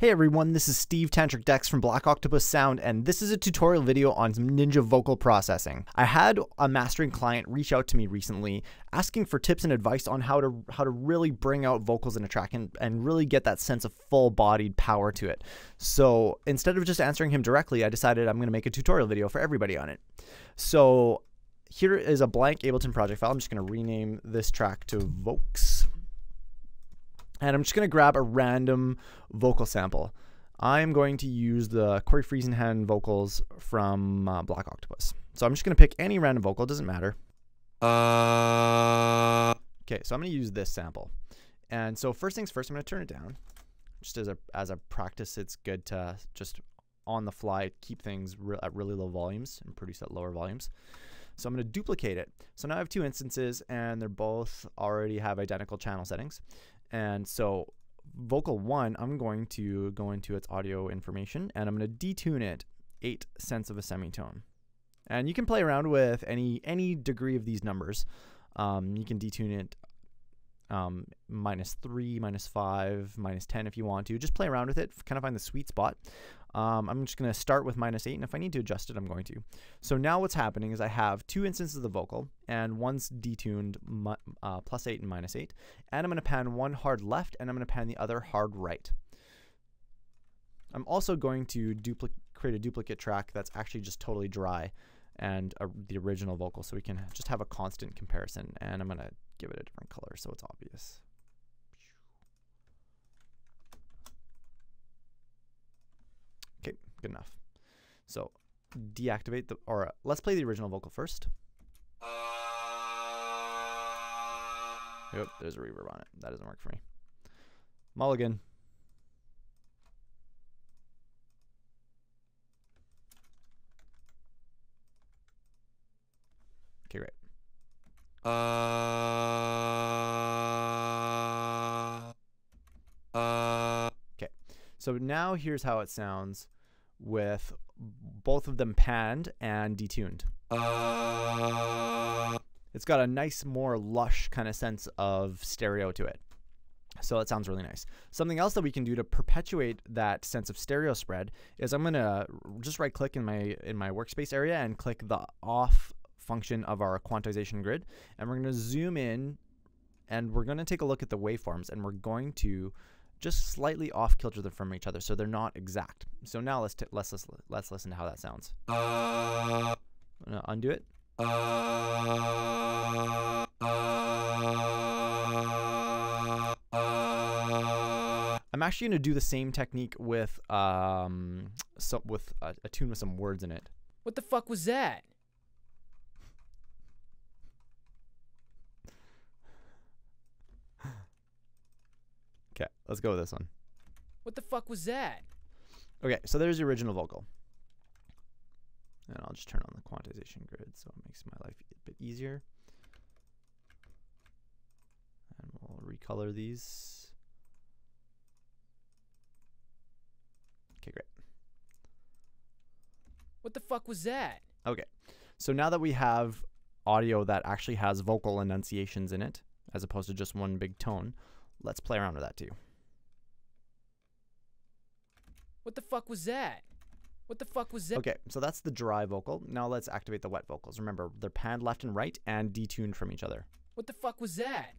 Hey everyone, this is Steve Tantric Decks from Black Octopus Sound, and this is a tutorial video on Ninja vocal processing. I had a mastering client reach out to me recently asking for tips and advice on how to really bring out vocals in a track and really get that sense of full-bodied power to it. So instead of just answering him directly, I decided I'm going to make a tutorial video for everybody on it. So here is a blank Ableton project file. I'm just going to rename this track to Vokes. And I'm just going to grab a random vocal sample. I'm going to use the Cory Friesenhan vocals from Black Octopus. So I'm just going to pick any random vocal, doesn't matter. Okay, so I'm going to use this sample. And so first things first, I'm going to turn it down. Just as a practice, it's good to just on the fly keep things at really low volumes and produce at lower volumes. So I'm going to duplicate it. So now I have two instances and they're both already have identical channel settings. And so vocal 1, I'm going to go into its audio information and I'm going to detune it 8 cents of a semitone. And you can play around with any degree of these numbers. You can detune it -3, -5, -10 if you want to. Just play around with it, kind of find the sweet spot. I'm just going to start with -8, and if I need to adjust it, I'm going to. So now what's happening is I have two instances of the vocal, and one's detuned +8 and -8, and I'm going to pan one hard left, and I'm going to pan the other hard right. I'm also going to create a duplicate track that's actually just totally dry, and the original vocal, so we can just have a constant comparison, and I'm going to give it a different color so it's obvious. Okay, good enough. So deactivate let's play the original vocal first. Yep, there's a reverb on it. That doesn't work for me. Mulligan. Okay, great. Okay, so now here's how it sounds with both of them panned and detuned. It's got a nice, more lush kind of sense of stereo to it. So it sounds really nice. Something else that we can do to perpetuate that sense of stereo spread is I'm going to just right click in my workspace area and click the off function of our quantization grid, and we're going to zoom in and we're going to take a look at the waveforms, and we're going to just slightly off kilter them from each other so they're not exact. So now let's listen to how that sounds. I'm going to undo it. I'm actually going to do the same technique with a tune with some words in it. What the fuck was that? Okay, let's go with this one. What the fuck was that? Okay, so there's the original vocal. And I'll just turn on the quantization grid so it makes my life a bit easier. And we'll recolor these. Okay, great. What the fuck was that? Okay, so now that we have audio that actually has vocal enunciations in it, as opposed to just one big tone, let's play around with that too. What the fuck was that? What the fuck was that? Okay, so that's the dry vocal. Now let's activate the wet vocals. Remember, they're panned left and right and detuned from each other. What the fuck was that?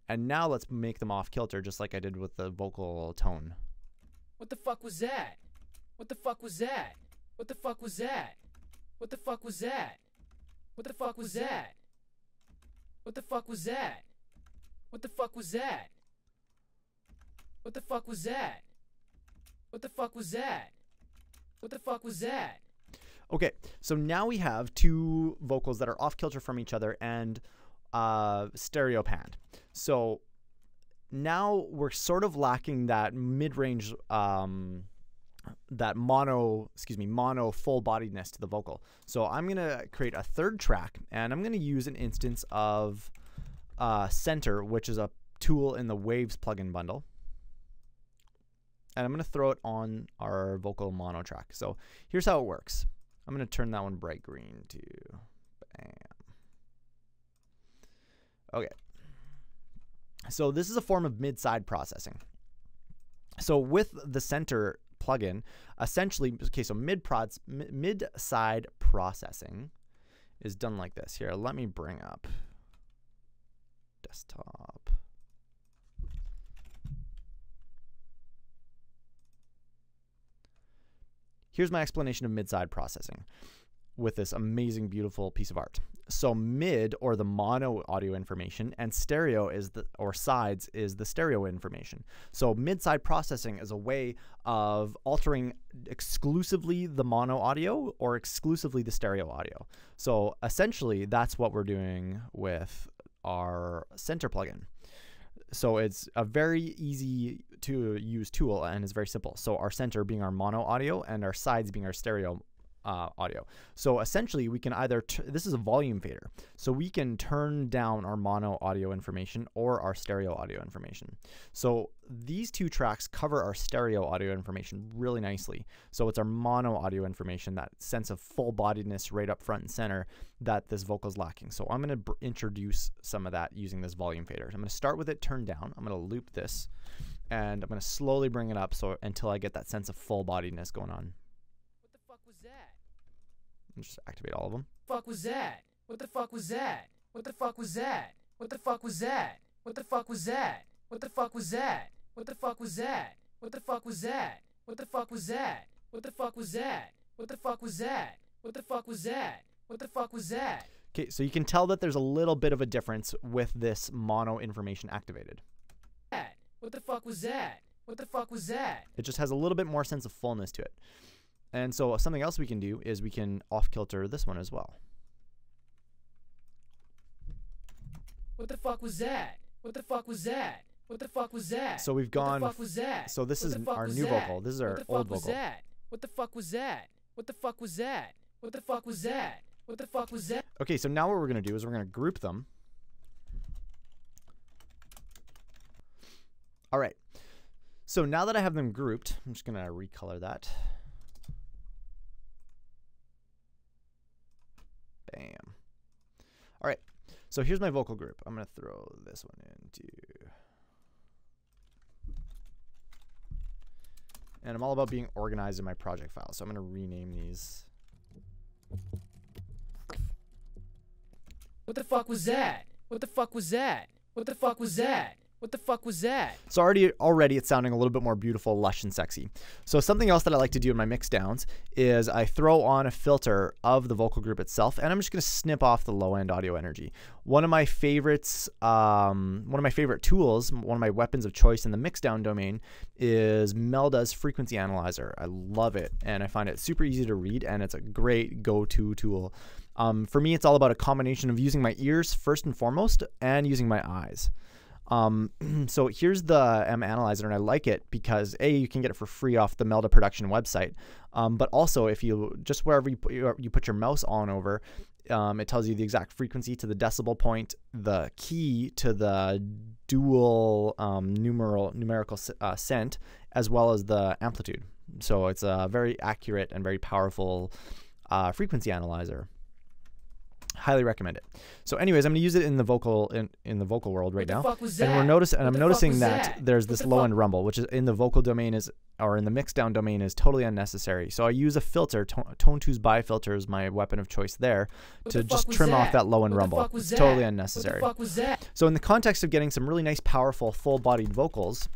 And now let's make them off kilter just like I did with the vocal tone. What the fuck was that? What the fuck was that? What the fuck was that? What the fuck was that? What the fuck was that? What the fuck was that? What the fuck was that? What the fuck was that? What the fuck was that? What the fuck was that? Okay, so now we have two vocals that are off kilter from each other and stereo panned. So now we're sort of lacking that mid-range, that mono full-bodiedness to the vocal. So I'm going to create a third track, and I'm going to use an instance of Center, which is a tool in the Waves plugin bundle. And I'm going to throw it on our vocal mono track. So here's how it works. I'm going to turn that one bright green to bam. Okay. So this is a form of mid-side processing. So with the center plugin, essentially, okay, so mid-side processing is done like this. Here, let me bring up desktop. Here's my explanation of mid-side processing with this amazing, beautiful piece of art. So mid, or the mono audio information, and stereo is or sides is the stereo information. So mid-side processing is a way of altering exclusively the mono audio or exclusively the stereo audio. So essentially, that's what we're doing with our center plugin. So it's a very easy to use tool and it's very simple. So our center being our mono audio and our sides being our stereo audio. So essentially we can either, this is a volume fader. So we can turn down our mono audio information or our stereo audio information. So these two tracks cover our stereo audio information really nicely. So it's our mono audio information, that sense of full bodiedness right up front and center that this vocal is lacking. So I'm going to introduce some of that using this volume fader. I'm going to start with it turned down. I'm going to loop this and I'm going to slowly bring it up until I get that sense of full bodiedness going on. What the fuck was that? And just activate all of them. Fuck was that? What the fuck was that? What the fuck was that? What the fuck was that? What the fuck was that? What the fuck was that? What the fuck was that? What the fuck was that? What the fuck was that? What the fuck was that? What the fuck was that? What the fuck was that? What the fuck was that? Okay, so you can tell that there's a little bit of a difference with this mono information activated. What the fuck was that? What the fuck was that? It just has a little bit more sense of fullness to it. And so something else we can do is we can off-kilter this one as well. What the fuck was that? What the fuck was that? What the fuck was that? So we've gone, what the fuck was that? so this is our new vocal. This is our old vocal. What the fuck was that? What the fuck was that? What the fuck was that? What the fuck was that? Okay, so now what we're going to do is we're going to group them. All right. So now that I have them grouped, I'm just going to recolor that. Bam. All right. So here's my vocal group. I'm going to throw this one into. And I'm all about being organized in my project file. So I'm going to rename these. What the fuck was that? What the fuck was that? What the fuck was that? What the fuck was that? So already it's sounding a little bit more beautiful, lush, and sexy. So something else that I like to do in my mix downs is I throw on a filter of the vocal group itself, and I'm just going to snip off the low end audio energy. One of my favorites, one of my favorite tools, one of my weapons of choice in the mix down domain is Melda's frequency analyzer. I love it, and I find it super easy to read, and it's a great go-to tool. For me, it's all about a combination of using my ears first and foremost and using my eyes. So here's the M Analyzer, and I like it because A, you can get it for free off the Melda production website. But also if you just wherever you put your mouse on over, it tells you the exact frequency to the decibel point, the key to the dual numerical cent, as well as the amplitude. So it's a very accurate and very powerful frequency analyzer. Highly recommend it. So anyways, I'm going to use it in the vocal in the vocal world right now. And I'm noticing that there's this low end rumble, which is in the vocal domain or in the mix down domain is totally unnecessary. So I use a filter, Tone 2's Bi filter is my weapon of choice there to just trim off that low end rumble. It's totally unnecessary. So in the context of getting some really nice, powerful, full bodied vocals,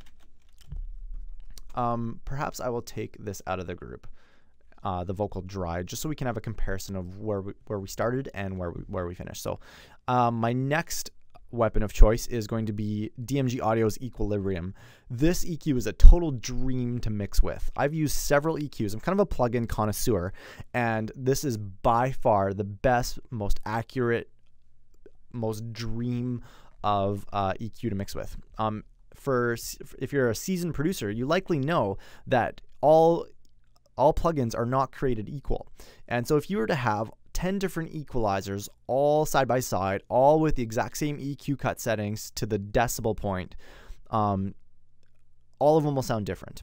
perhaps I will take this out of the group. The vocal dry, just so we can have a comparison of where we started and where we finished. So my next weapon of choice is going to be DMG Audio's Equilibrium. This EQ is a total dream to mix with. I've used several EQs. I'm kind of a plugin connoisseur, and this is by far the best, most accurate, most dream of EQ to mix with. If you're a seasoned producer, you likely know that all plugins are not created equal. And so if you were to have 10 different equalizers all side by side, all with the exact same EQ cut settings to the decibel point, all of them will sound different.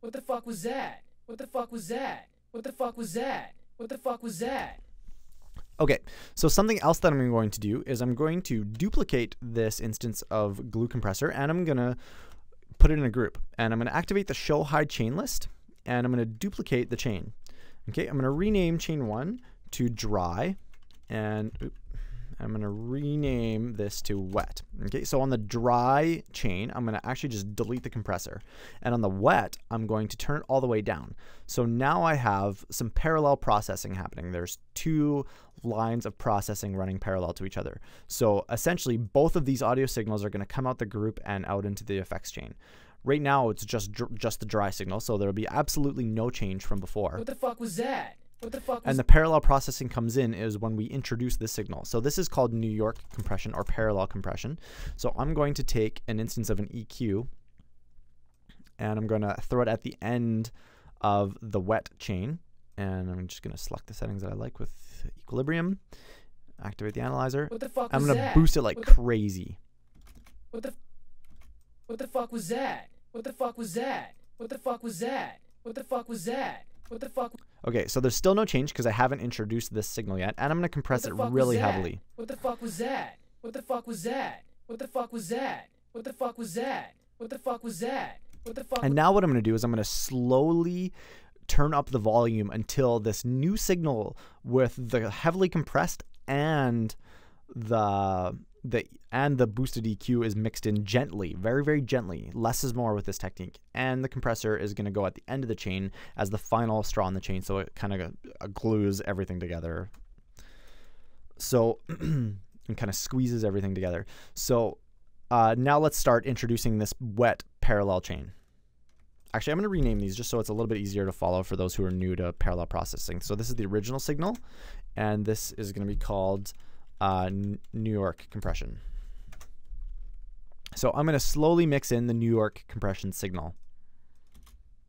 What the fuck was that? What the fuck was that? What the fuck was that? What the fuck was that? Okay, so something else that I'm going to do is I'm going to duplicate this instance of glue compressor, and I'm going to put it in a group. And I'm going to activate the show hide chain list, and I'm going to duplicate the chain. Okay, I'm going to rename chain 1 to dry, and I'm going to rename this to wet. Okay, so on the dry chain, I'm going to actually just delete the compressor. And on the wet, I'm going to turn it all the way down. So now I have some parallel processing happening. There's two lines of processing running parallel to each other. So essentially, both of these audio signals are going to come out the group and out into the effects chain. Right now, it's just the dry signal, so there'll be absolutely no change from before. What the fuck was that? What the fuck was And the parallel processing comes in is when we introduce this signal. So this is called New York compression or parallel compression. So I'm going to take an instance of an EQ, and I'm going to throw it at the end of the wet chain. And I'm just going to select the settings that I like with equilibrium, activate the analyzer. What the fuck I'm was going to that? boost it like crazy. What the fuck was that? What the fuck was that? What the fuck was that? What the fuck was that? What the fuck? Okay, so there's still no change because I haven't introduced this signal yet, and I'm going to compress it really heavily. What the fuck was that? What the fuck was that? What the fuck was that? What the fuck was that? What the fuck was that? What the fuck? And now what I'm going to do is I'm going to slowly turn up the volume until this new signal with the heavily compressed and the boosted EQ is mixed in gently, very, very gently. Less is more with this technique. And the compressor is going to go at the end of the chain as the final straw in the chain, so it kind of glues everything together. So, and kind of squeezes everything together. So now let's start introducing this wet parallel chain. Actually, I'm going to rename these just so it's a little bit easier to follow for those who are new to parallel processing. So this is the original signal, and this is going to be called New York compression. So I'm going to slowly mix in the New York compression signal.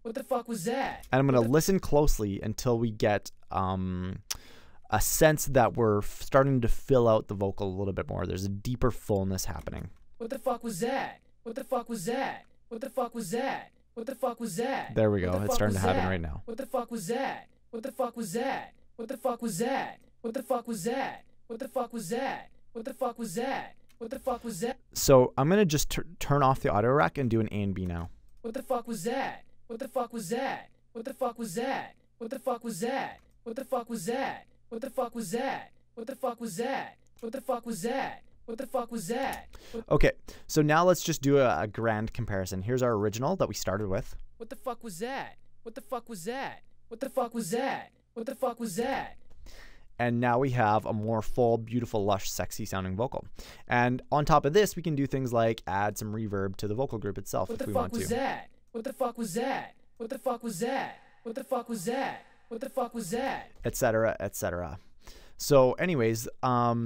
What the fuck was that? And I'm going to listen closely until we get a sense that we're starting to fill out the vocal a little bit more. There's a deeper fullness happening. What the fuck was that? What the fuck was that? What the fuck was that? What the fuck was that? There we go. It's starting to happen right now. What the fuck was that? What the fuck was that? What the fuck was that? What the fuck was that? What the fuck was that? What the fuck was that? What the fuck was that? So I'm going to just turn off the audio rack and do an A and B now. What the fuck was that? What the fuck was that? What the fuck was that? What the fuck was that? What the fuck was that? What the fuck was that? What the fuck was that? What the fuck was that? What the fuck was that? Okay, so now let's just do a grand comparison. Here's our original that we started with. What the fuck was that? What the fuck was that? What the fuck was that? What the fuck was that? And now we have a more full, beautiful, lush, sexy sounding vocal. And on top of this, we can do things like add some reverb to the vocal group itself if we want to. What the fuck was that? What the fuck was that? What the fuck was that? What the fuck was that? What the fuck was that? Etc., etc. So anyways,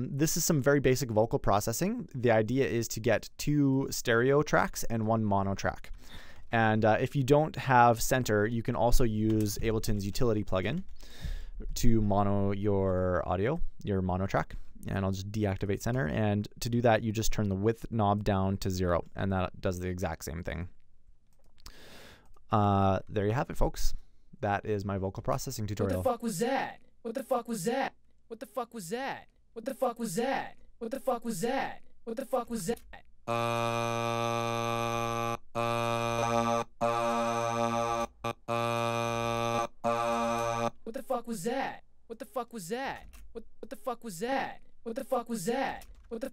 this is some very basic vocal processing. The idea is to get 2 stereo tracks and 1 mono track. And if you don't have center, you can also use Ableton's utility plugin to mono your audio, your mono track. And I'll just deactivate center. And to do that, you just turn the width knob down to 0, and that does the exact same thing. There you have it, folks. That is my vocal processing tutorial. What the fuck was that? What the fuck was that? What the fuck was that? What the fuck was that? What the fuck was that? What the fuck was that? What the fuck was that? What the fuck was that? What the fuck was that? What the fuck was that? What the